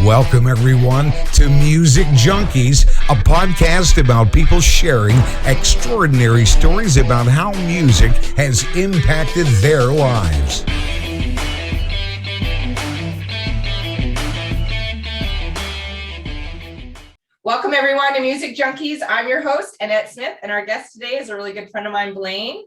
Welcome, everyone, to Music Junkies, a podcast about people sharing extraordinary stories about how music has impacted their lives. Welcome, everyone, to Music Junkies. I'm your host, Annette Smith, and our guest today is a really good friend of mine, Blaine.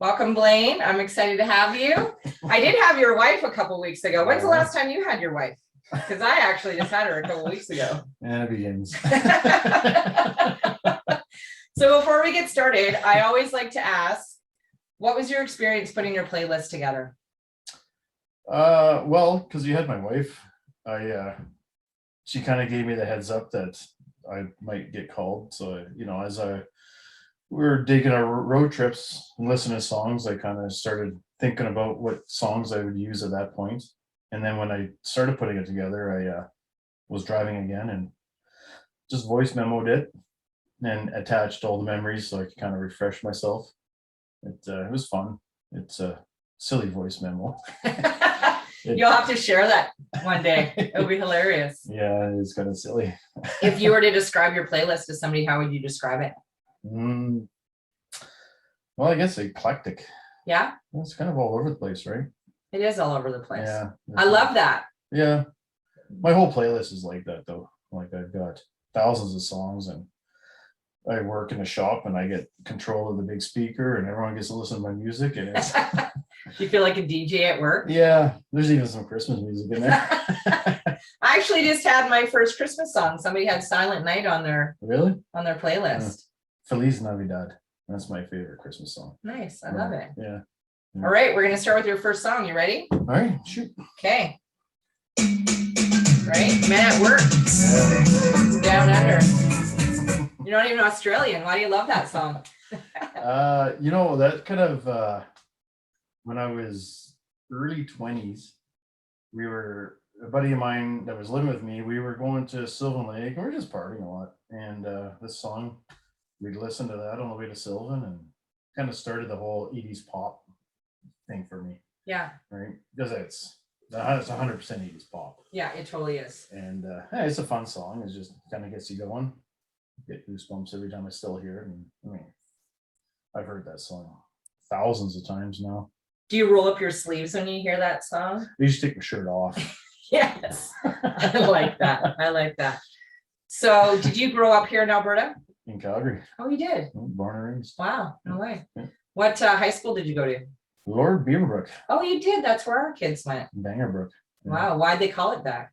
Welcome, Blaine. I'm excited to have you. I did have your wife a couple weeks ago. When's the last time you had your wife? Because I actually just had her a couple weeks ago. And it begins. So before we get started, I always like to ask, what was your experience putting your playlist together? Well, because you had my wife, she kind of gave me the heads up that I might get called. So, as we were taking our road trips and listening to songs, I kind of started thinking about what songs I would use at that point. And then when I started putting it together, I was driving again and just voice memoed it and attached all the memories so I could kind of refresh myself. It was fun. It's a silly voice memo. You'll have to share that one day. It'll be hilarious. Yeah, it's kind of silly. If you were to describe your playlist to somebody, how would you describe it? Well, I guess eclectic. Yeah? It's kind of all over the place, right? It is all over the place. Yeah. I love that. Yeah. My whole playlist is like that, though. Like, I've got thousands of songs, and I work in a shop and I get control of the big speaker and everyone gets to listen to my music. And it's You feel like a DJ at work? Yeah, there's even some Christmas music in there. I actually just had my first Christmas song. Somebody had Silent Night on their playlist. Feliz Navidad. That's my favorite Christmas song. Nice. I love it. Yeah. All right, we're going to start with your first song. You ready? All right, shoot. Okay. Right? Men at Work. Yeah. Down Under. You're not even Australian. Why do you love that song? That kind of when I was early 20s, a buddy of mine that was living with me, we were going to Sylvan Lake and we were just partying a lot. And this song, we'd listen to that on the way to Sylvan and kind of started the whole 80s pop thing for me. Yeah. Right? Because it's 100% 80s pop. Yeah, it totally is. And it's a fun song. It just kind of gets you going. Get goosebumps every time I still hear it. And I mean, I've heard that song thousands of times now. Do you roll up your sleeves when you hear that song? I used to take my shirt off. Yes. I like that. So did you grow up here in Alberta? In Calgary. Oh, you did? Born and raised. Wow, no way. Yeah. What high school did you go to? Lord Beaverbrook. Oh, you did? That's where our kids went. Bangerbrook. Yeah. Wow, why'd they call it that?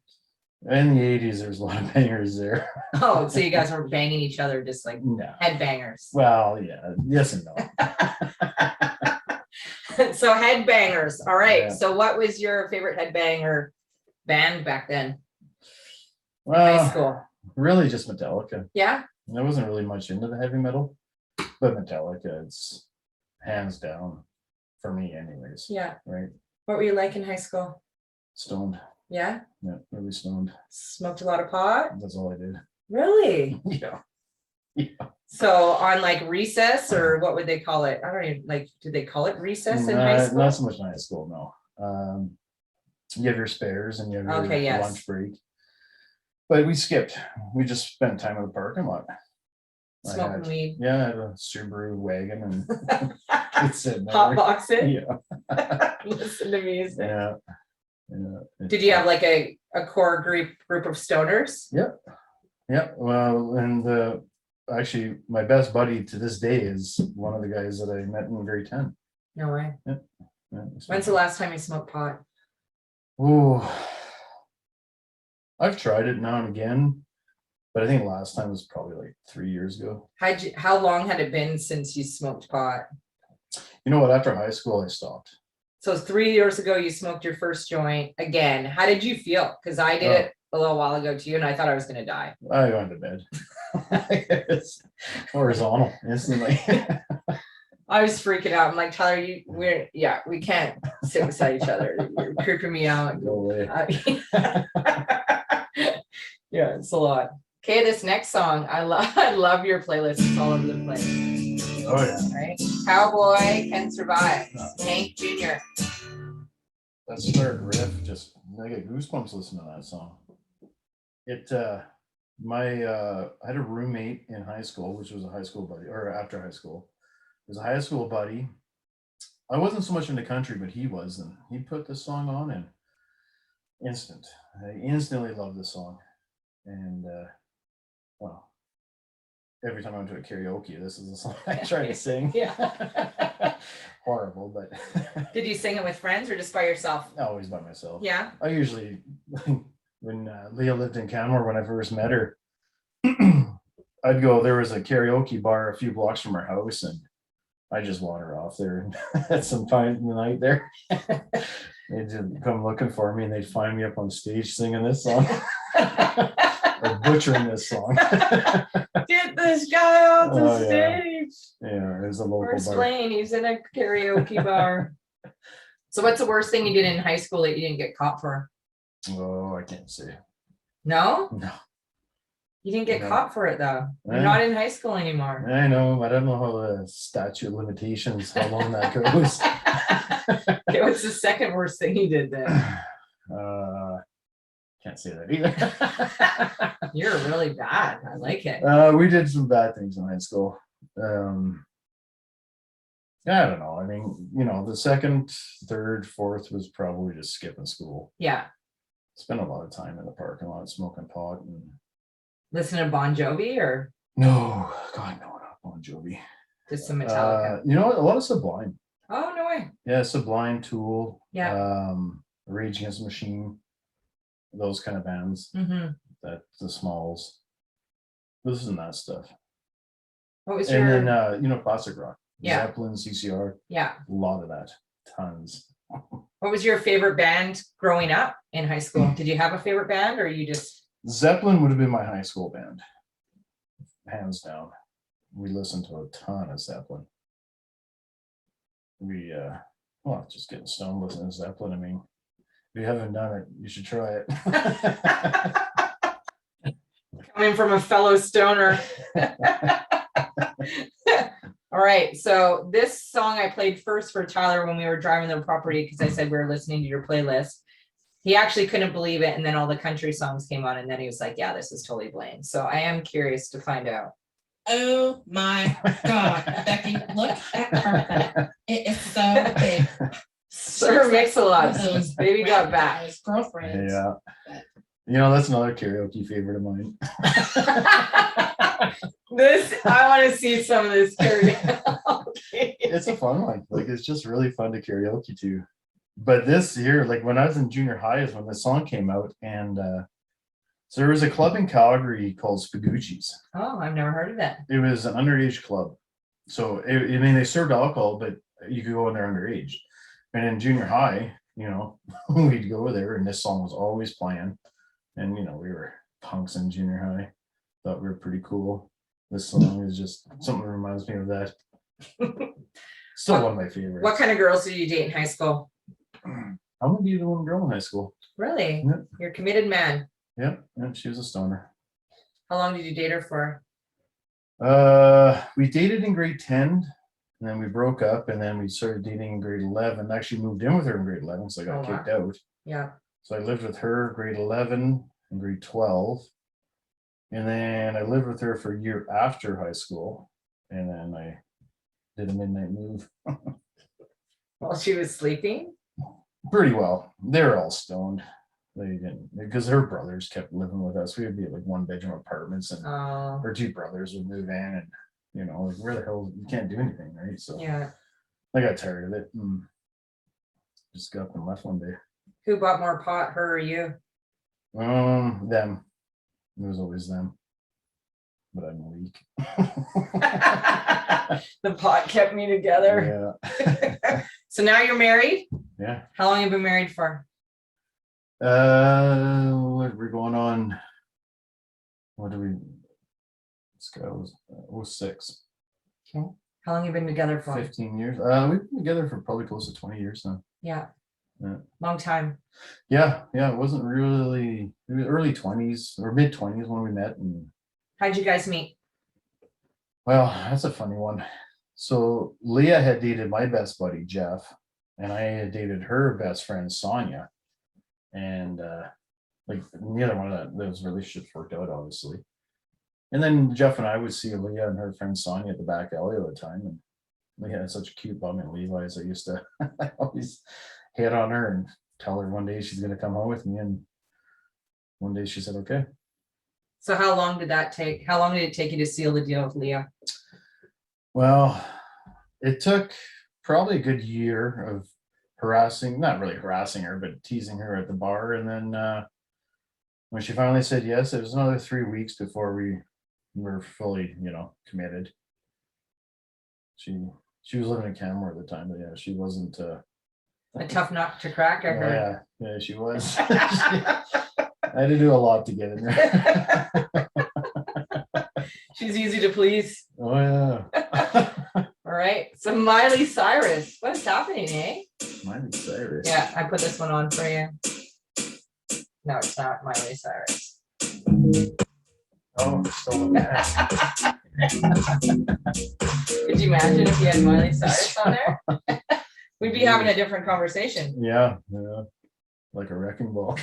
In the 80s, there's a lot of bangers there. Oh, so you guys were banging each other, just like No. headbangers. Well, yeah. Yes and no. So headbangers. All right. Yeah. So what was your favorite headbanger band back then? Well, High school. really just Metallica. Yeah. I wasn't really much into the heavy metal, but Metallica, it's hands down for me anyways. Yeah. Right? What were you like in high school? Stoned. Yeah. Yeah, really stoned. Smoked a lot of pot? That's all I did. Really? Yeah. Yeah. So on like recess, or what would they call it? I don't even did they call it recess in high school? Not so much in high school, no. You have your spares and you have your lunch break. But we skipped. We just spent time in the parking lot. Smoking weed. Yeah, I had a Subaru wagon and it's sitting there. Hot box it. Yeah. Listen to music. Yeah. Did you have like a core group of stoners? Yep. Yeah. Well, and actually my best buddy to this day is one of the guys that I met in grade 10. No way. Yeah. When's the last time you smoked pot? Oh, I've tried it now and again, but I think last time was probably like 3 years ago. How long had it been since you smoked pot? You know what? After high school, I stopped. So 3 years ago, you smoked your first joint again. How did you feel? Because I did it a little while ago too, and I thought I was going to die. I went to bed. It's horizontal instantly. I was freaking out. I'm like, Tyler, we can't sit beside each other. You're creeping me out. Go away. Yeah, it's a lot. Okay, this next song, I love your playlist. It's all over the place. Oh yeah. Right? Cowboy Can Survive. Hank Jr. That start riff, just I get goosebumps listening to that song. I had a roommate in high school, which was a high school buddy, or after high school. It was a high school buddy. I wasn't so much into country, but he was, and he put this song on, and I instantly loved the song. And well, every time I went to a karaoke, this is the song I try to sing. Yeah. Horrible, but Did you sing it with friends or just by yourself? always by myself. Yeah. I usually, when Leah lived in Canmore, when I first met her, I'd go, there was a karaoke bar a few blocks from our house, and I just wander off there at some time in the night there. They'd just come looking for me, and they'd find me up on stage singing this song. Or butchering this song. Get this guy off the Oh, yeah. stage. Yeah, it was a local Where's bar. Blaine? He's in a karaoke bar. So what's the worst thing you did in high school that you didn't get caught for? Oh, I can't say. No? No. You didn't get No. caught for it though. You're Yeah. not in high school anymore. I know. I don't know how the statute of limitations, how long that goes. Okay, what's the second worst thing you did then? Can't say that either. You're really bad. I like it. We did some bad things in high school. I don't know. I mean, the second, third, fourth was probably just skipping school. Yeah. Spent a lot of time in the parking lot smoking pot and Listen to Bon Jovi or no, God, no, not Bon Jovi. just some Metallica? You know what? A lot of Sublime. Oh, no way. Yeah, Sublime, Tool. Yeah. Rage Against the Machine. Those kind of bands. Mm-hmm. That the Smalls. This and that stuff. What was And your? then classic rock. Yeah. Zeppelin, CCR. Yeah. A lot of that. Tons. What was your favorite band growing up in high school? Did you have a favorite band or you just? Zeppelin would have been my high school band. Hands down. We listened to a ton of Zeppelin. We just getting stoned listening to Zeppelin. I mean, if you haven't done it, you should try it. Coming from a fellow stoner. All right, so this song I played first for Tyler when we were driving the property because I said we were listening to your playlist. He actually couldn't believe it, and then all the country songs came on, and then he was like, yeah, this is totally Blaine. So I am curious to find out. Oh my God, Becky, look at her. It is so big. Sir Mix-a-Lot, baby got back. His girlfriend. Yeah. That's another karaoke favorite of mine. I want to see some of this karaoke. It's a fun one. Like, it's just really fun to karaoke to. But this year, like when I was in junior high is when the song came out. And so there was a club in Calgary called Spagucci's. Oh, I've never heard of that. It was an underage club. So, they served alcohol, but you could go in there underage. And in junior high, we'd go there and this song was always playing. And, we were punks in junior high. Thought we were pretty cool. This song is just something that reminds me of that. Still one of my favorites. What kind of girls did you date in high school? I'm gonna be the one girl in high school. Really? Yeah. You're a committed man. Yep, and she was a stoner. How long did you date her for? We dated in grade 10, and then we broke up, and then we started dating in grade 11. Actually moved in with her in grade 11, so I got kicked out. Yeah. So I lived with her grade 11 and grade 12. And then I lived with her for a year after high school. And then I did a midnight move. While she was sleeping? Pretty well. They were all stoned. They didn't, because her brothers kept living with us. We would be at like 1-bedroom apartments, and her two brothers would move in, and like, where the hell, you can't do anything, right? So yeah. I got tired of it and just got up and left one day. Who bought more pot, her or you? Them. It was always them. But I'm weak. The pot kept me together. Yeah. So now you're married? Yeah. How long have you been married for? We're going on. What do we? This guy was 06. Okay. How long have you been together for? 15 years. We've been together for probably close to 20 years now. Yeah. Yeah. Long time. Yeah. It wasn't really, it was early 20s or mid 20s when we met. And How'd you guys meet? well, that's a funny one. So Leah had dated my best buddy, Jeff, and I had dated her best friend, Sonia. And like neither one of those relationships worked out, obviously. And then Jeff and I would see Leah and her friend Sonia at the back alley all the time, and we had such a cute bum at Levi's. I used to always hit on her and tell her one day she's going to come home with me, and one day she said okay. So how long did that take? How long did it take you to seal the deal with Leah? Well, it took probably a good year of not really harassing her, but teasing her at the bar. And then when she finally said yes, it was another 3 weeks before we were fully, committed. She was living in Canmore at the time, but yeah, she wasn't A tough nut to crack, I heard. yeah, she was. I had to do a lot to get in there. She's easy to please. Oh yeah. All right. So Miley Cyrus. What is happening, eh? Miley Cyrus. Yeah, I put this one on for you. No, it's not Miley Cyrus. Oh, still that. Could you imagine if you had Miley Cyrus on there? We'd be having a different conversation. Yeah, like a wrecking ball.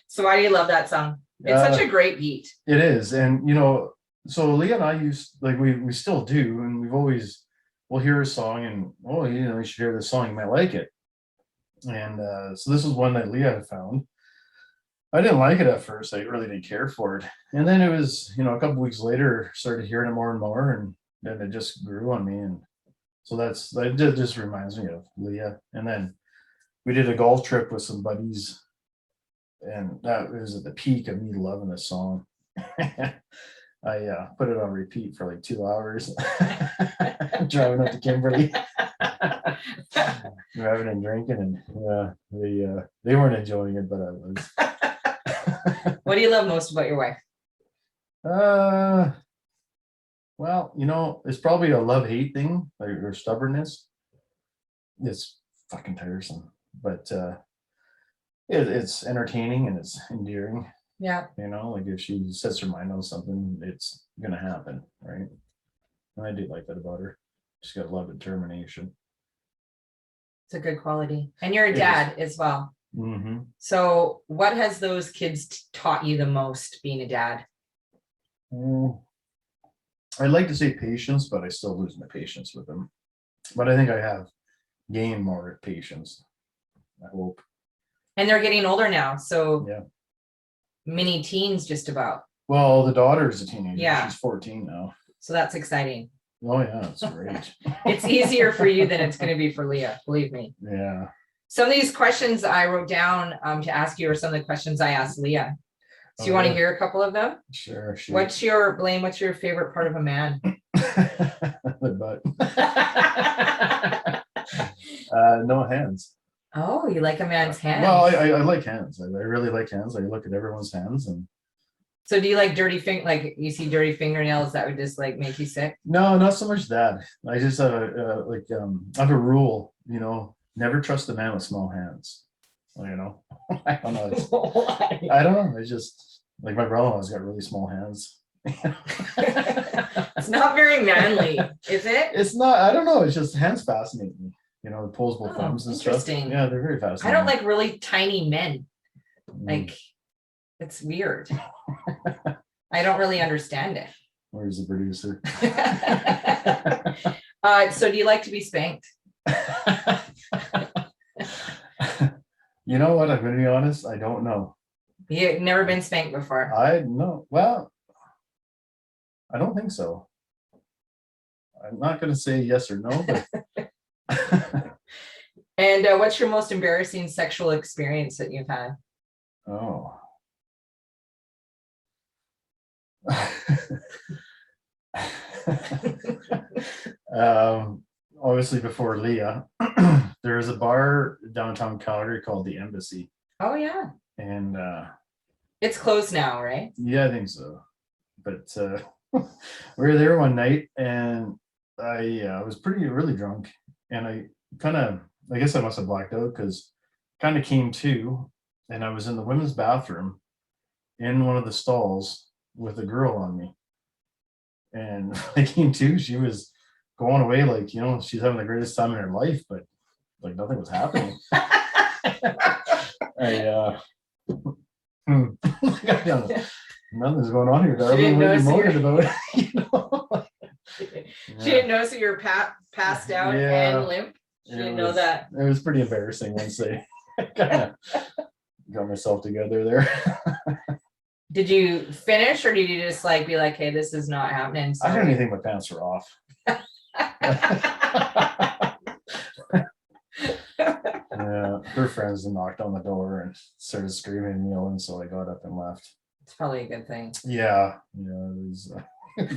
So why do you love that song? It's such a great beat. It is, and so Leah and I we still do, and we'll hear a song, and you should hear this song, you might like it. And so this is one that Leah had found. I didn't like it at first. I really didn't care for it. And then it was, a couple weeks later, started hearing it more and more, and then it just grew on me. And so that just reminds me of Leah. And then we did a golf trip with some buddies, and that was at the peak of me loving this song. I put it on repeat for like 2 hours, driving up to Kimberley, driving and drinking, and they weren't enjoying it, but I was. What do you love most about your wife? Well, it's probably a love-hate thing, like her stubbornness. It's fucking tiresome, but it's entertaining and it's endearing. Yeah. Like if she sets her mind on something, it's gonna happen, right? And I do like that about her. She's got a lot of determination. It's a good quality. And you're a dad as well. Mm-hmm. So what has those kids taught you the most being a dad? I'd like to say patience, but I still lose my patience with them. But I think I have gained more patience, I hope. And they're getting older now, so yeah, mini teens just about. Well, the daughter's a teenager. Yeah. She's 14 now. So that's exciting. Oh yeah, it's great. It's easier for you than it's going to be for Leah, believe me. Yeah. Some of these questions I wrote down to ask you are some of the questions I asked Leah. So you want to hear a couple of them? Sure. What's your favorite part of a man? The butt. No hands. Oh, you like a man's hands? Well, I like hands. I really like hands. I look at everyone's hands, and so do you like dirty like you see dirty fingernails that would just like make you sick? No, not so much that. I just I have a rule, never trust a man with small hands. I don't know. I don't know. It's just like my brother-in-law's got really small hands. It's not very manly, is it? It's not. I don't know. It's just hands fascinate me. The opposable thumbs and stuff. Interesting. Yeah, they're very fascinating. I don't like really tiny men. Like, it's weird. I don't really understand it. Where's the producer? So do you like to be spanked? You know what? I'm going to be honest. I don't know. You've never been spanked before? No. Well, I don't think so. I'm not going to say yes or no, but. And what's your most embarrassing sexual experience that you've had? Oh. Obviously before Leah, there is a bar downtown Calgary called the Embassy. Oh yeah. And it's closed now, right? Yeah, I think so. But we were there one night, and I was really drunk, and I guess I must have blacked out, because kind of came to, and I was in the women's bathroom in one of the stalls with a girl on me. And I came to, she was going away like, she's having the greatest time in her life, but like nothing was happening. Nothing's going on here, She darling. didn't What are you notice moaning you. about? You know? She didn't notice that you were passed out Yeah. and limp. She didn't It know was- that. It was pretty embarrassing once they kind of got myself together there. Did you finish or did you just like be like, hey, this is not happening? I don't Sorry. even think my pants were off. Yeah, her friends knocked on the door and started screaming and yelling, so I got up and left. It's probably a good thing. Yeah, it was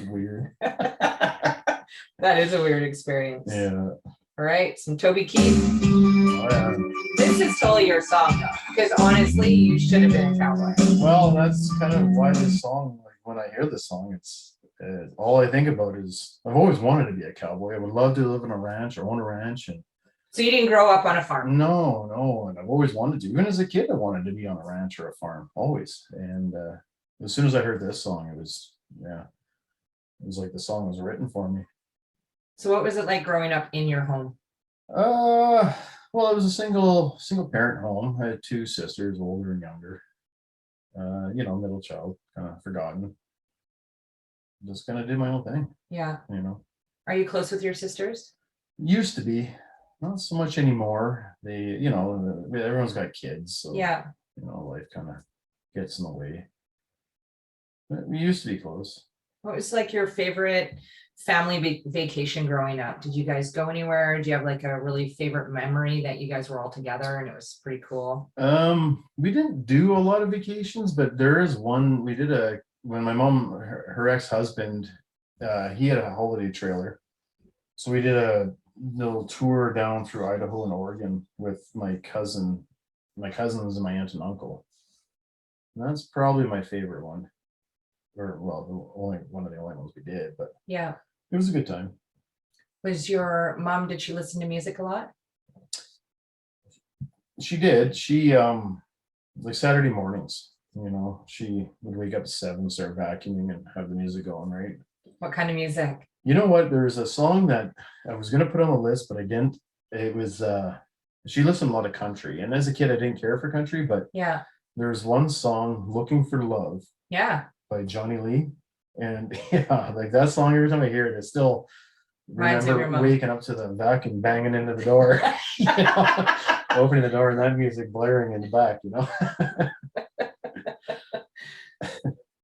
weird. That is a weird experience. Yeah. All right, some Toby Keith. Oh, yeah. This is totally your song though, because honestly, you should have been a cowboy. Well, that's kind of why this song, like when I hear this song, it's all I think about is I've always wanted to be a cowboy. I would love to live on a ranch or own a ranch. And So you didn't grow up on a farm? no, and I've always wanted to. Even as a kid, I wanted to be on a ranch or a farm, always. And as soon as I heard this song, it was like the song was written for me. So what was it like growing up in your home? Well, it was a single parent home. I had two sisters, older and younger. Middle child, kind of forgotten. Just kind of did my own thing, Yeah. Are you close with your sisters? Used to be, not so much anymore. They, everyone's got kids, so Yeah. life kind of gets in the way. But we used to be close. What was like your favorite family vacation growing up? Did you guys go anywhere? Do you have like a really favorite memory that you guys were all together and it was pretty cool? We didn't do a lot of vacations, but there is one we did when my mom, her ex-husband, he had a holiday trailer. So we did a little tour down through Idaho and Oregon with my cousins and my aunt and uncle. And that's probably my favorite one. Or well, the only one of the only ones we did, but Yeah. it was a good time. Was your mom, did she listen to music a lot? She did. She like Saturday mornings, she would wake up at 7, start vacuuming and have the music going, right? What kind of music? You know what? There's a song that I was gonna put on the list, but I didn't. It was she listened to a lot of country, and as a kid I didn't care for country, but Yeah. there's one song, Looking for Love, Yeah. by Johnny Lee. And yeah, like that song, every time I hear it, I still Reminds you of your remember mom. waking up to the vacuum banging into the door, opening the door and that music blaring in the back,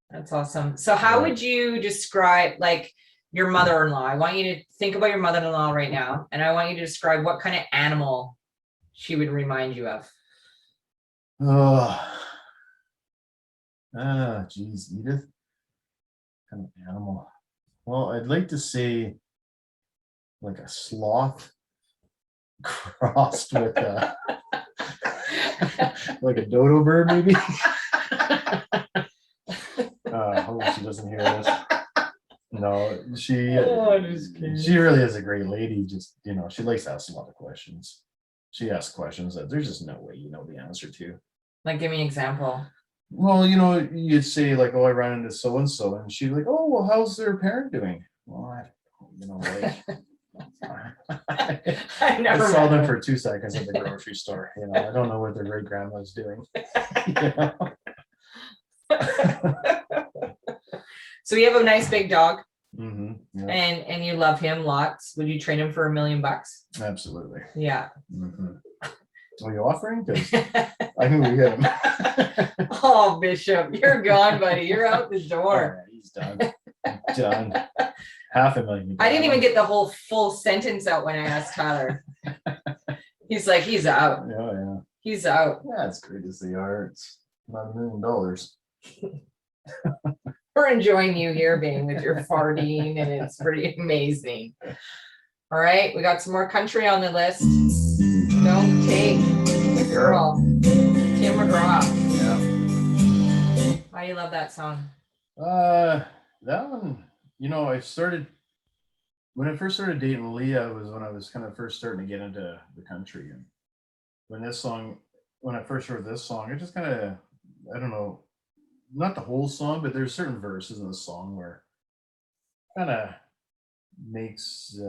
That's awesome. So how would you describe like your mother-in-law? I want you to think about your mother-in-law right now, and I want you to describe what kind of animal she would remind you of. Geez, Edith. Kind of animal. Well, I'd like to say like a sloth crossed with like a dodo bird, maybe. Hope she doesn't hear this. No, she really is a great lady. Just she likes to ask a lot of questions. She asks questions that there's just no way you know the answer to. Like, give me an example. Well, you'd say like, oh, I ran into so and so, and she'd like, oh, well, how's their parent doing? Well, like I never I saw met them her. for 2 seconds at the grocery store. I don't know what their great grandma's doing. So you have a nice big dog, Yeah, and you love him lots. Would you trade him for $1 million? absolutely. Yeah. Are you offering? Because I can go get him. Oh, Bishop, you're gone, buddy. You're out the door. All right, he's done. Done. $500,000. I didn't even get the whole full sentence out when I asked Tyler. He's like, he's out. Yeah. He's out. Yeah, as great as they are, it's not $1 million. We're enjoying you here being with your farting, and it's pretty amazing. All right, we got some more country on the list. Don't take the girl. Tim McGraw. Yeah. Why do you love that song? That one, I started when I first started dating Leah was when I was kind of first starting to get into the country. And when I first heard this song, it just kind of, I don't know, not the whole song, but there's certain verses in the song where kind of makes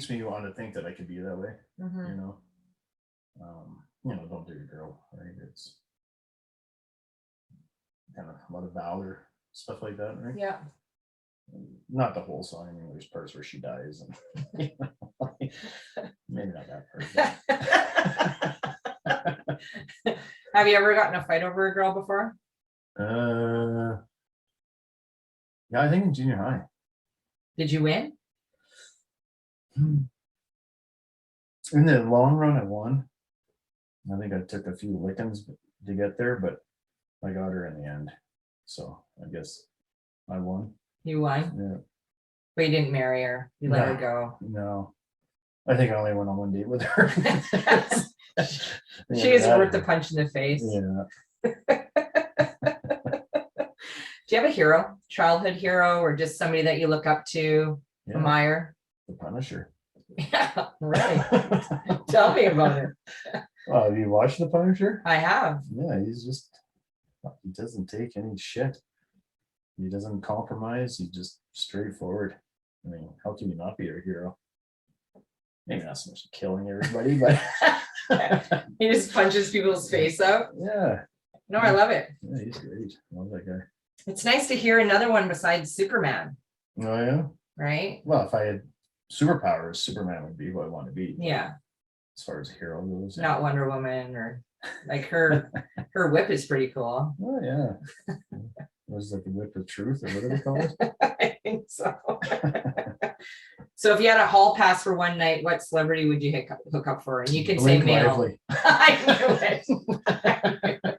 me want to think that I could be that way. Mhm. don't do your girl, right? It's kind of a lot of valor, stuff like that, right? Yeah. Not the whole song. I mean, there's parts where she dies, and maybe not that part. Have you ever gotten a fight over a girl before? Yeah, I think in junior high. Did you win? In the long run, I won. I think I took a few lickings to get there, but I got her in the end. So I guess I won. You won, Yeah. but you didn't marry her. You let her No. go. No. I think I only went on one date with her. She is worth the punch in the face. Yeah. Do you have a hero, childhood hero, or just somebody that you look up to, Yeah. admire? The Punisher. Yeah, right. Tell me about it. Have you watched The Punisher? I have. Yeah, he doesn't take any shit. He doesn't compromise. He's just straightforward. I mean, how can you not be a hero? Maybe not so much killing everybody, but He just punches people's face out. yeah. No, I love it. Yeah, he's great. I love that guy. It's nice to hear another one besides Superman, Oh yeah. right? Well, if I had superpowers, Superman would be who I want to be. Yeah, As far as a hero goes. not Wonder Woman or like her whip is pretty cool. Oh yeah. Was like the whip of truth or whatever they call it? I think so. So if you had a hall pass for one night, what celebrity would you hook up for? And you can say Blake male. Lively. I knew it.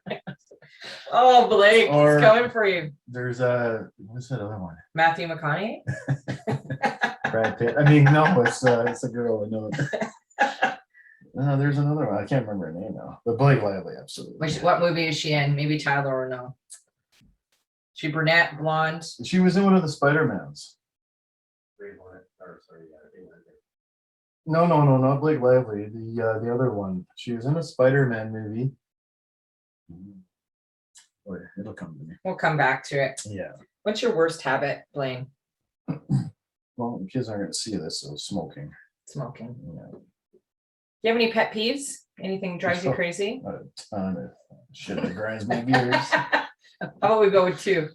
Oh, Blake, Or- he's coming for you. There's what's that other one? Matthew McConaughey. Brad Pitt. I mean, no, it's a girl. I know. There's another one. I can't remember her name now. But Blake Lively, absolutely. What movie is she in? Maybe Tyler or no. She brunette, blonde. She was in one of the Spider-Mans. No, not Blake Lively. The other one. She was in a Spider-Man movie. Wait, it'll come to me. We'll come back to it. Yeah. What's your worst habit, Blaine? Well, the kids aren't going to see this, so smoking. Smoking. Yeah. Do you have any pet peeves? Anything drives you crazy? A ton of shit that grinds my gears. How about we go with two?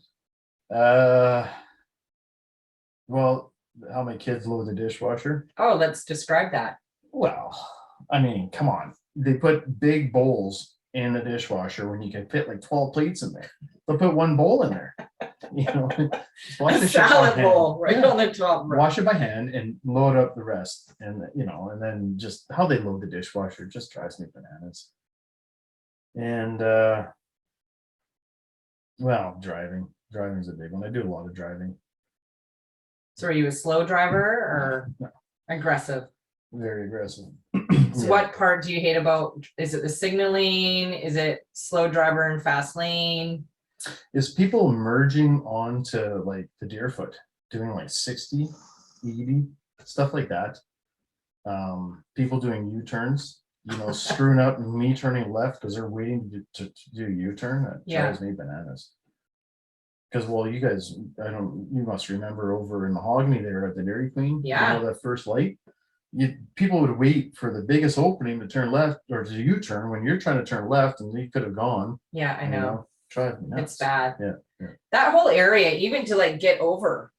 Well, how my kids load the dishwasher. Oh, let's describe that. Well, I mean, come on. They put big bowls in the dishwasher when you can fit like 12 plates in there. They'll put one bowl in there. You know, just wash A the shit by salad hand. bowl right Yeah. on the top. Bro. Wash it by hand and load up the rest. And and then just how they load the dishwasher just drives me bananas. And well, driving's a big one. I do a lot of driving. So are you a slow driver or aggressive? Very aggressive. So Yeah. what part do you hate about, is it the signaling? Is it slow driver in fast lane? Is people merging onto like the Deerfoot, doing like 60, 80, stuff like that. People doing U-turns, screwing up and me turning left because they're waiting to do a U-turn. That Yeah. drives me bananas. Because, well, you guys, you must remember over in Mahogany there at the Dairy Queen. Yeah. That first light. People would wait for the biggest opening to turn left or to U-turn when you're trying to turn left and you could have gone. Yeah, I know. Drive me nuts. It's bad. Yeah. That whole area, even to like get over,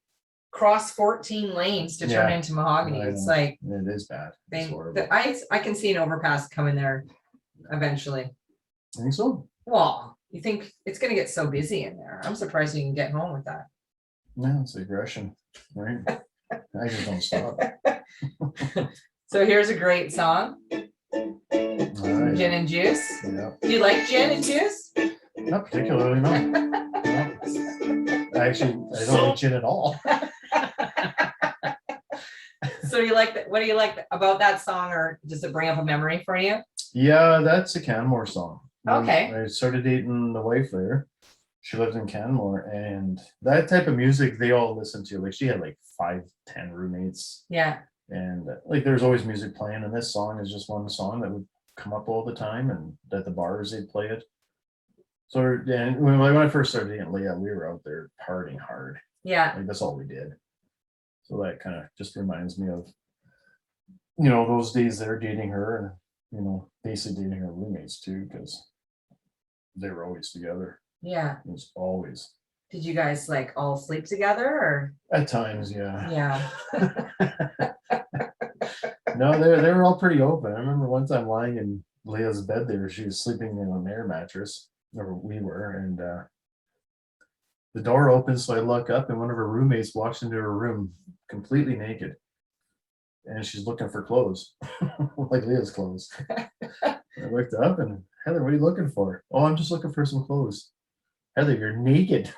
cross 14 lanes to turn Yeah. into Mahogany. I It's know. like, It is bad. It's horrible. I can see an overpass coming there eventually. I think so. Well, you think it's gonna get so busy in there. I'm surprised you can get home with that. No, it's aggression, right? I just don't stop. So here's a great song, All right. Gin and Juice. Yeah, Do you like gin and juice? not particularly, no. No. Actually, I don't like gin at all. So what do you like about that song, or does it bring up a memory for you? Yeah, that's a Canmore song. When Okay. I started dating the wife there. She lived in Canmore, and that type of music they all listened to. Like she had like 5-10 roommates, Yeah. and like there's always music playing. And this song is just one song that would come up all the time, and at the bars they'd play it. So and when I first started dating Leah, we were out there partying hard. Yeah. Like that's all we did. So that kind of just reminds me of, those days there dating her, basically dating her roommates too, because they were always together. Yeah. It was always. Did you guys like all sleep together or? At times, yeah. Yeah. No, they were all pretty open. I remember one time lying in Leah's bed there. She was sleeping in an air mattress, or we were, and the door opens, so I look up, and one of her roommates walks into her room completely naked, and she's looking for clothes, like Leah's clothes. I looked up, and Heather, what are you looking for? Oh, I'm just looking for some clothes. Heather, you're naked.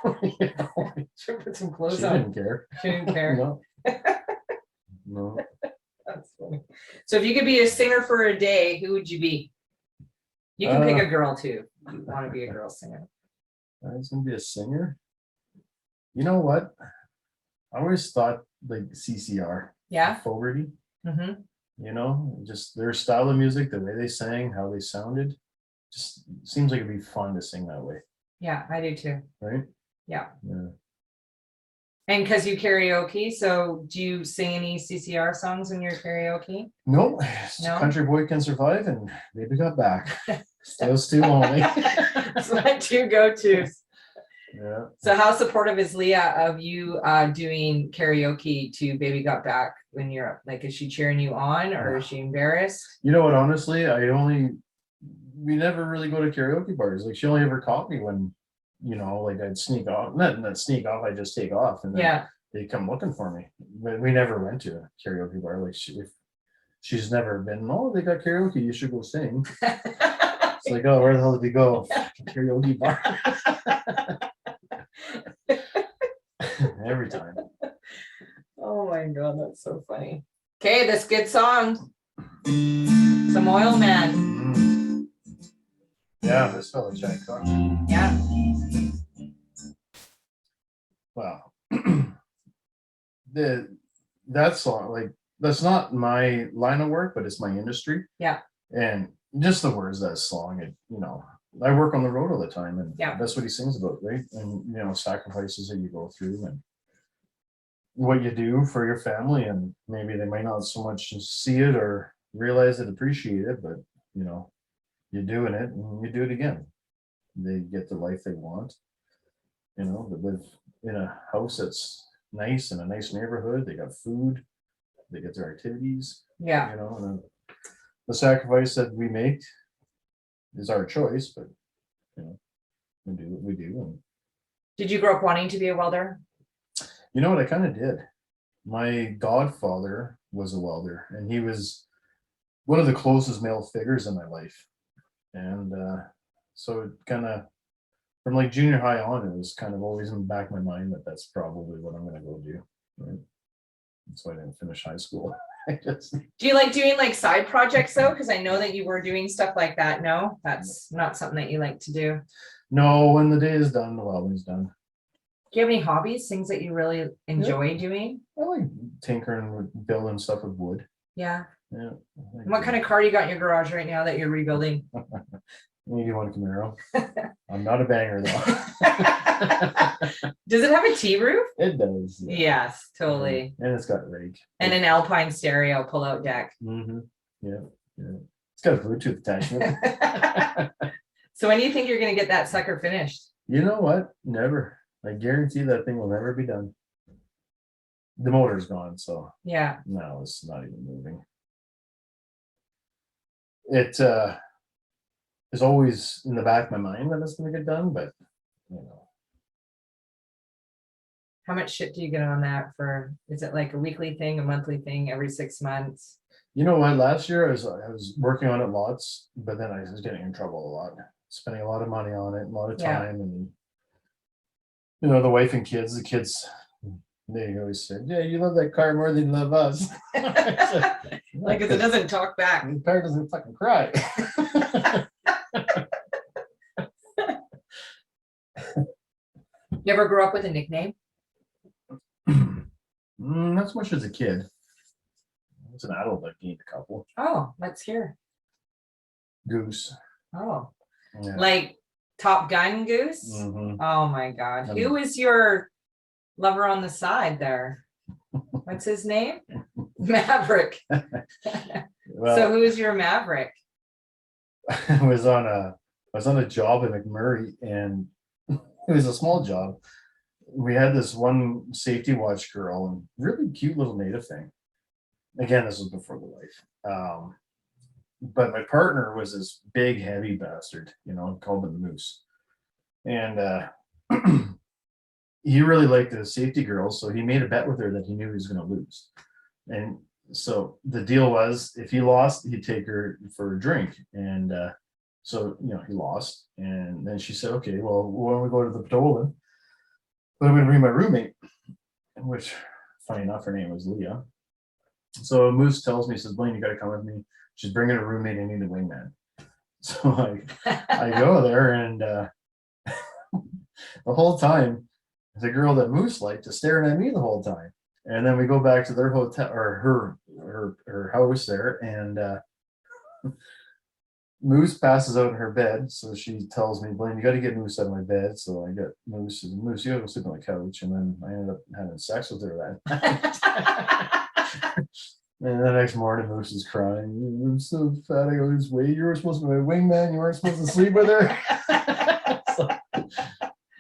Should put some clothes She on. didn't care. She didn't care. No. No. That's funny. So if you could be a singer for a day, who would you be? You can pick a girl too. If you want to be a girl singer. I was gonna be a singer. You know what? I always thought like CCR. Yeah. Fogarty. Mm-hmm. Just their style of music, the way they sang, how they sounded, just seems like it'd be fun to sing that way, Yeah, I do too. right? Yeah. Yeah. And because you karaoke, so do you sing any CCR songs in your karaoke? No, No? Country Boy Can Survive and Baby Got Back. Those two only. That's my two go-tos. Yeah. So how supportive is Leah of you doing karaoke to Baby Got Back when you're up? Like, is she cheering you on or is she embarrassed? You know what? Honestly, we never really go to karaoke bars. Like she only ever caught me when, like I'd sneak off. Not sneak off. I just take off, and then Yeah. they come looking for me. But we never went to a karaoke bar. Like she's never been. Oh, they got karaoke. You should go sing. It's like, oh, where the hell did we go? Karaoke bar. Every time. Oh my God, that's so funny. Okay, this good song. Some Oil Man. Mm. Yeah, this fella Jack Cook. Yeah. Wow. That song, like, that's not my line of work, but it's my industry. Yeah. And just the words of that song, I work on the road all the time, and Yeah. that's what he sings about, right? And sacrifices that you go through and what you do for your family, and maybe they might not so much see it or realize it, appreciate it, but you're doing it and you do it again. They get the life they want, they live in a house that's nice in a nice neighborhood, they got food, they get their activities. Yeah. And the sacrifice that we make is our choice, but we do what we do. And Did you grow up wanting to be a welder? you know what, I kind of did. My godfather was a welder, and he was one of the closest male figures in my life. And so it kind of, from like junior high on, it was kind of always in the back of my mind that that's probably what I'm going to go do. Right? So I didn't finish high school. Do you like doing like side projects though? Because I know that you were doing stuff like that. No, that's not something that you like to do. No, when the day is done, the welding's done. Do you have any hobbies, things that you really enjoy doing? I like tinkering with building stuff with wood. Yeah. Yeah. And what kind of car do you got in your garage right now that you're rebuilding? 81 Camaro. I'm not a banger though. Does it have a T-roof? It does. Yeah. Yes, totally. And it's got rake. And an Alpine stereo pull-out deck. Mm-hmm. Yeah. It's got a Bluetooth attachment. So when do you think you're going to get that sucker finished? You know what? Never. I guarantee that thing will never be done. The motor's gone, so Yeah. no, it's not even moving. It is always in the back of my mind that it's going to get done, but How much shit do you get on that for? Is it like a weekly thing, a monthly thing, every 6 months? You know what? Last year I was working on it lots, but then I was getting in trouble a lot, spending a lot of money on it, a lot of time, and the wife and kids. The kids, they always said, "Yeah, you love that car more than you love us." Like, because it doesn't talk back. The car doesn't fucking cry. You ever grew up with a nickname? Not so much as a kid. As an adult, I've gained a couple. Oh, let's hear. Goose. Oh, Yeah. like Top Gun Goose? Mhm. Oh my God. Who is your lover on the side there? What's his name? Maverick. Well, So who is your Maverick? I was on a job in McMurray, and it was a small job. We had this one safety watch girl, and really cute little native thing. Again, this was before the wife. But my partner was this big, heavy bastard, called him the Moose. And he really liked the safety girls, so he made a bet with her that he knew he was going to lose. And so the deal was, if he lost, he'd take her for a drink. And so, he lost. And then she said, okay, well, why don't we go to the Patola? But I'm going to bring my roommate, which, funny enough, her name was Leah. So Moose tells me, he says, Blaine, you got to come with me. She's bringing a roommate. I need a wingman. So I go there, and the whole time, the girl that Moose liked is staring at me the whole time. And then we go back to their hotel, or her house there, and Moose passes out in her bed. So she tells me, Blaine, you got to get Moose out of my bed. So I get Moose, and Moose, you got to go sleep on the couch. And then I ended up having sex with her that night. And the next morning, Moose is crying. I'm so fat, I lose weight. You were supposed to be my wingman. You weren't supposed to sleep with her. So,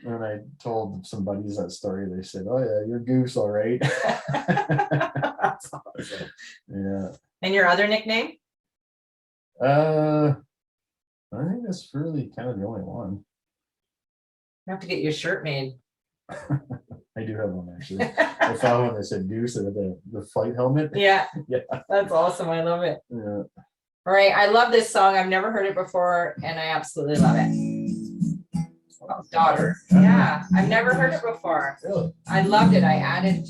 when I told some buddies that story, they said, oh yeah, you're Goose, all right. That's awesome. Yeah. And your other nickname? I think that's really kind of the only one. You have to get your shirt made. I do have one, actually. I found one that said Goose with the flight helmet. Yeah. Yeah. That's awesome. I love it. Yeah. All right. I love this song. I've never heard it before, and I absolutely love it. Oh, daughter. Yeah. I've never heard it before. Really? I loved it. I added,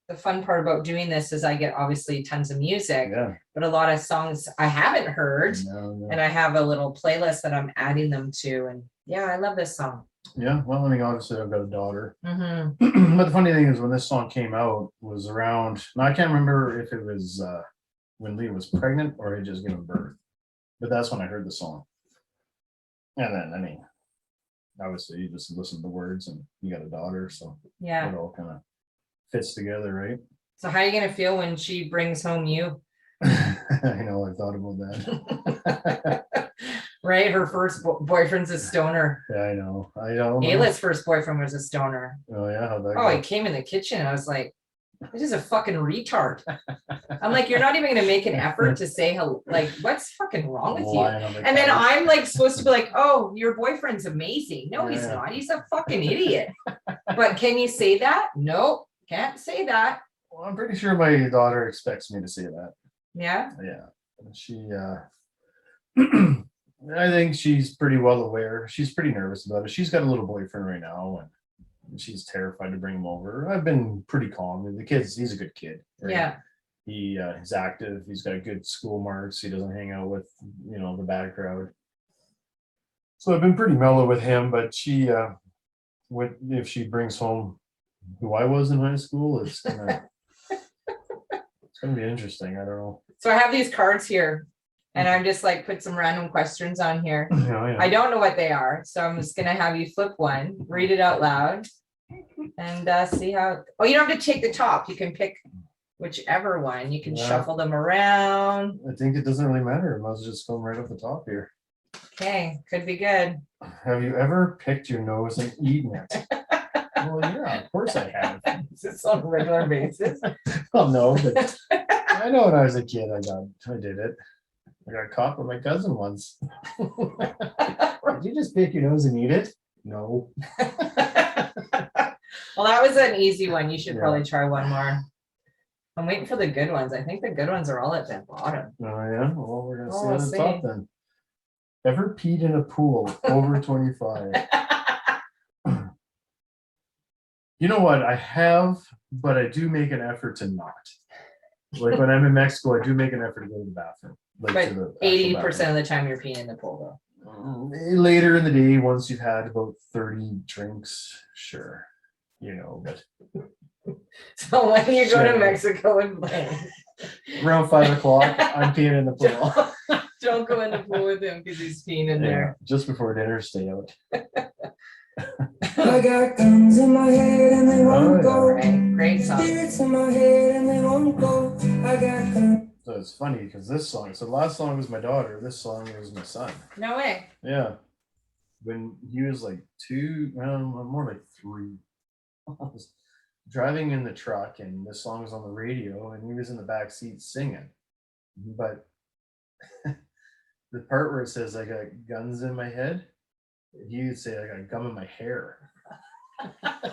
the fun part about doing this is I get obviously tons of music, Yeah. but a lot of songs I haven't heard, No. and I have a little playlist that I'm adding them to. And yeah, I love this song. Yeah. Well, I mean, obviously, I've got a daughter. Mm-hmm. But the funny thing is, when this song came out, was around. Now I can't remember if it was when Leah was pregnant or had just given birth, but that's when I heard the song. And then, I mean, obviously, you just listen to the words, and you got a daughter, so Yeah. it all kind of fits together, right? So how are you going to feel when she brings home you? I know. I thought about that. Right? Her first boyfriend's a stoner. Yeah, I know. I don't know. Ayla's first boyfriend was a stoner. Oh yeah, how'd that Oh, go? he came in the kitchen. I was like, this is a fucking retard. I'm like, you're not even going to make an effort to say hello. Like, what's fucking wrong with you? Lying on the And then couch. I'm like supposed to be like, oh, your boyfriend's amazing. No, he's Yeah. not. He's a fucking idiot. But can you say that? Nope, can't say that. Well, I'm pretty sure my daughter expects me to say that. Yeah. Yeah. She I think she's pretty well aware. She's pretty nervous about it. She's got a little boyfriend right now, and she's terrified to bring him over. I've been pretty calm. He's a good kid. Right? Yeah. He's active. He's got good school marks. He doesn't hang out with, the bad crowd. So I've been pretty mellow with him, but if she brings home who I was in high school, it's gonna be interesting. I don't know. So I have these cards here, and I'm just like put some random questions on here. Yeah. I don't know what they are, so I'm just gonna have you flip one, read it out loud, and see how. Oh, you don't have to take the top. You can pick whichever one. You can Yeah. shuffle them around. I think it doesn't really matter. I might as well just go right off the top here. Okay, could be good. Have you ever picked your nose and eaten it? Well, yeah, of course I have. Is this on a regular basis? Well, no, but I know when I was a kid, I did it. I got caught with my cousin once. Did you just pick your nose and eat it? No. Well, that was an easy one. You should Yeah. probably try one more. I'm waiting for the good ones. I think the good ones are all at the bottom. Oh yeah. Well, we're gonna see Oh, at the top then. Ever peed in a pool over 25? You know what? I have, but I do make an effort to not. Like when I'm in Mexico, I do make an effort to go to the bathroom. Like But to the actual 80% of the time you're peeing in the pool, though. later in the day, once you've had about 30 drinks, sure, but So when you go to Sure. Mexico and Blaine, around 5 o'clock, I'm peeing in the pool. don't go in the pool with him because he's peeing in Yeah, there. just before dinner, stay out. I got guns in my head and they won't go. Right, great song. Spirits in my head and they won't go. I got guns. So So it's funny because this song, so the last song was my daughter, this song was my son. No way. Yeah. When he was like 2, well, more like 3. I was driving in the truck and this song was on the radio and he was in the back seat singing. But the part where it says I got guns in my head, he would say I got gum in my hair.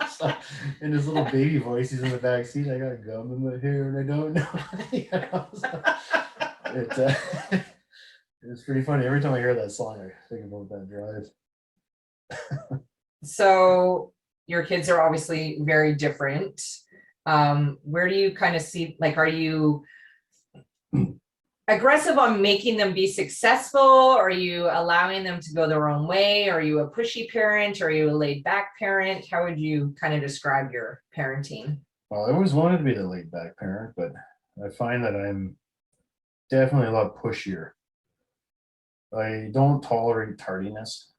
So, in his little baby voice, he's in the back seat. I got gum in my hair and I don't know. You know, so it's pretty funny. Every time I hear that song, I think about that drive. So your kids are obviously very different. Where do you kind of see, like, are you aggressive on making them be successful? Are you allowing them to go their own way? Are you a pushy parent? Are you a laid back parent? How would you kind of describe your parenting? Well, I always wanted to be the laid back parent, but I find that I'm definitely a lot pushier. I don't tolerate tardiness,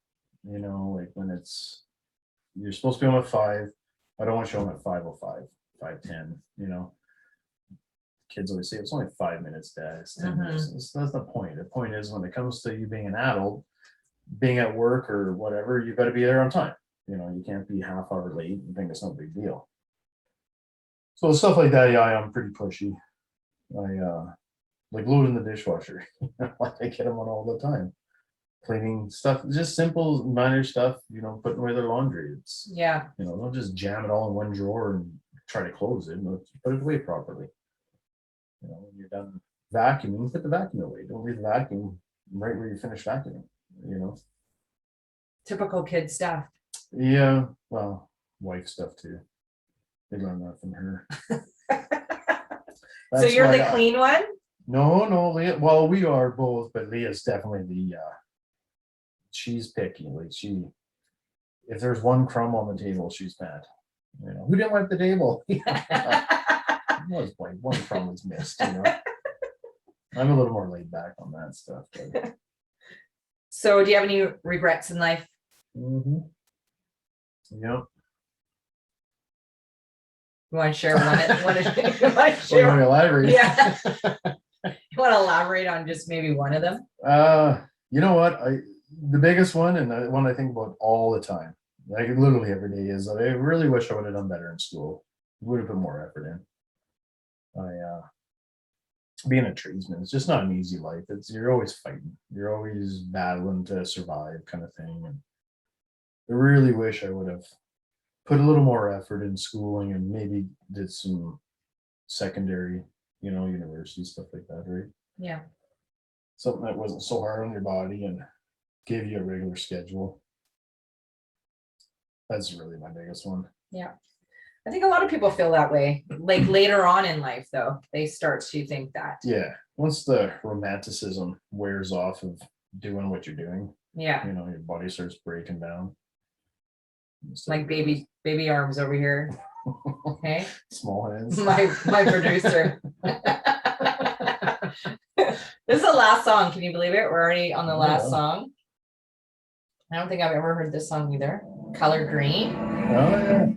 you know, like when you're supposed to be home at 5. I don't want to show them at 5:05, 5:10, you know. Kids always say it's only 5 minutes, Dad. It's 10 minutes. That's the point. The point is when it comes to you being an adult, being at work or whatever, you got to be there on time. You know, you can't be half hour late and think it's no big deal. So stuff like that, yeah, I'm pretty pushy. I like loading the dishwasher. Like I get them on all the time. Cleaning stuff, just simple minor stuff, you know, putting away their laundry. It's, Yeah. you know, don't just jam it all in one drawer and try to close it. Put it away properly. You know, when you're done vacuuming, put the vacuum away. Don't leave the vacuum right where you finish vacuuming, you know. Typical kid stuff. Yeah, well, wife stuff too. They learned that from her. So you're the clean one? No, Leah. Well, we are both, but Leah's definitely the she's picky. Like if there's one crumb on the table, she's mad. You know, who didn't wipe the table? Was like one crumb was missed, you know. I'm a little more laid back on that stuff. But... So do you have any regrets in life? Yep. You want to share one? You want to Want to elaborate? Yeah. You want to elaborate on just maybe one of them? You know what? The biggest one, and the one I think about all the time, like literally every day, is that I really wish I would have done better in school. Would have put more effort in. Being a tradesman, it's just not an easy life. You're always fighting. You're always battling to survive, kind of thing. And I really wish I would have put a little more effort in schooling and maybe did some secondary, you know, university stuff like that, right? Yeah. Something that wasn't so hard on your body and gave you a regular schedule. That's really my biggest one. Yeah. I think a lot of people feel that way. Like later on in life, though, they start to think that. Yeah. Once the romanticism wears off of doing what you're doing, yeah, you know, your body starts breaking down. Like baby arms over here. Okay. Small hands. My producer. This is the last song. Can you believe it? We're already on the last song. I don't think I've ever heard this song either. Color Green. Oh yeah.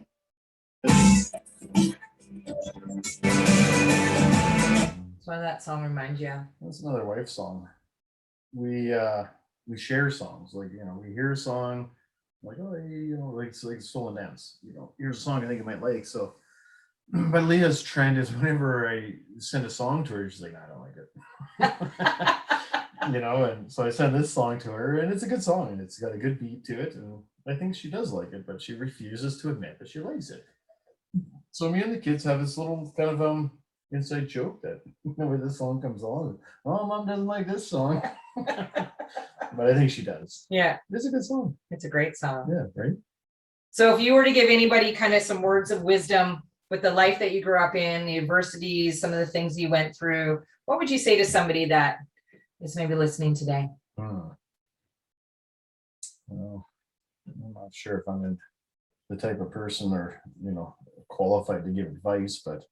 What does that song remind you? That's another wife song. We share songs. Like, you know, we hear a song, like, oh, you know, like soul and dance. You know, here's a song I think you might like. So, but Leah's trend is whenever I send a song to her, she's like, I don't like it. You know, and so I send this song to her, and it's a good song, and it's got a good beat to it, and I think she does like it, but she refuses to admit that she likes it. So me and the kids have this little kind of inside joke that whenever this song comes on, oh, Mom doesn't like this song. But I think she does. Yeah. It's a good song. It's a great song. Yeah, right? So if you were to give anybody kind of some words of wisdom with the life that you grew up in, the adversities, some of the things you went through, what would you say to somebody that is maybe listening today? Well, I'm not sure if I'm the type of person or, you know, qualified to give advice, but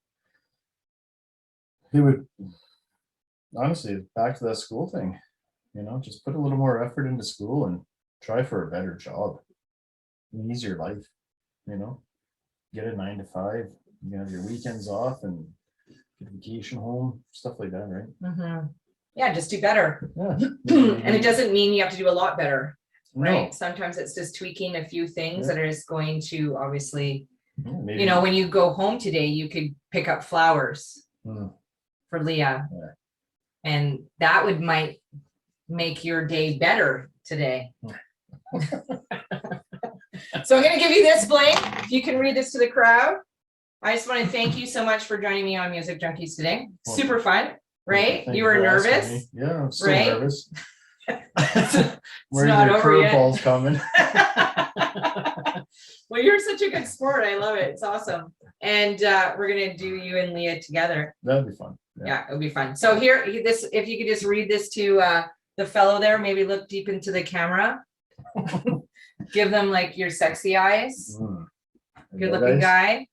it would honestly, back to that school thing, you know, just put a little more effort into school and try for a better job, an easier life, you know, get a 9 to 5, you have your weekends off and get a vacation home, stuff like that, right? Yeah, just do better. Yeah. And it doesn't mean you have to do a lot better, right? No. Sometimes it's just tweaking a few things Yeah. that is going to obviously, Yeah, maybe. you know, when you go home today, you could pick up flowers Mm. for Leah. Yeah. And that might make your day better today. So I'm gonna give you this, Blaine. If you can read this to the crowd. I just want to thank you so much for joining me on Music Junkies today. Well, Super fun, right? Thank You were for asking nervous. me. Yeah, I'm still right? nervous. It's not over yet. Curveballs coming. Well, you're such a good sport. I love it. It's awesome. And we're gonna do you and Leah together. That'd be fun. Yeah, it'll be fun. So here, this, if you could just read this to the fellow there, maybe look deep into the camera. Give them like your sexy eyes. Mm. Good looking guy.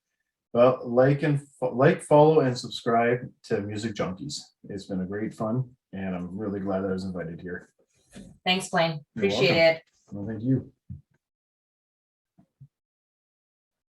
Well, like, follow, and subscribe to Music Junkies. It's been a great fun, and I'm really glad I was invited here. Thanks, Blaine. You're Appreciate welcome. it. Well, thank you.